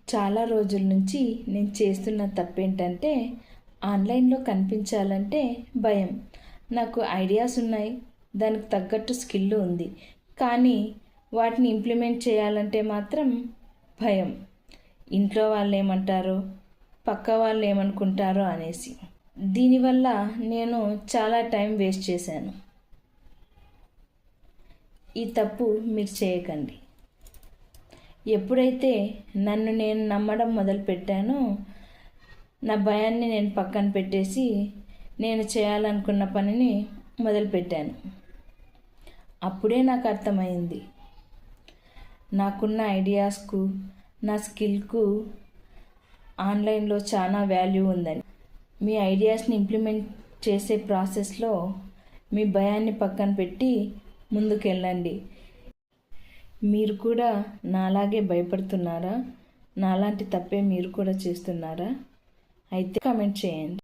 చాలా రోజుల నుంచి నేను చేస్తున్న తప్పేంటంటే ఆన్లైన్లో కనిపించాలంటే భయం. నాకు ఐడియాస్ ఉన్నాయి, దానికి తగ్గట్టు స్కిల్ ఉంది, కానీ వాటిని ఇంప్లిమెంట్ చేయాలంటే మాత్రం భయం. ఇంట్లో వాళ్ళు ఏమంటారో, పక్క వాళ్ళు ఏమనుకుంటారో అనేసి. దీనివల్ల నేను చాలా టైం వేస్ట్ చేశాను. ఈ తప్పు మీరు చేయకండి. ఎప్పుడైతే నన్ను నేను నమ్మడం మొదలుపెట్టానో, నా భయాన్ని నేను పక్కన పెట్టేసి నేను చేయాలనుకున్న పనిని మొదలుపెట్టాను. అప్పుడే నాకు అర్థమైంది, నాకున్న ఐడియాస్కు, నా స్కిల్కు ఆన్లైన్లో చాలా వాల్యూ ఉందని. మీ ఐడియాస్ని ఇంప్లిమెంట్ చేసే ప్రాసెస్లో మీ భయాన్ని పక్కన పెట్టి ముందుకెళ్ళండి. మీరు కూడా నాలాగే భయపడుతున్నారా? నాలాంటి తప్పే మీరు కూడా చేస్తున్నారా? అయితే కామెంట్ చేయండి.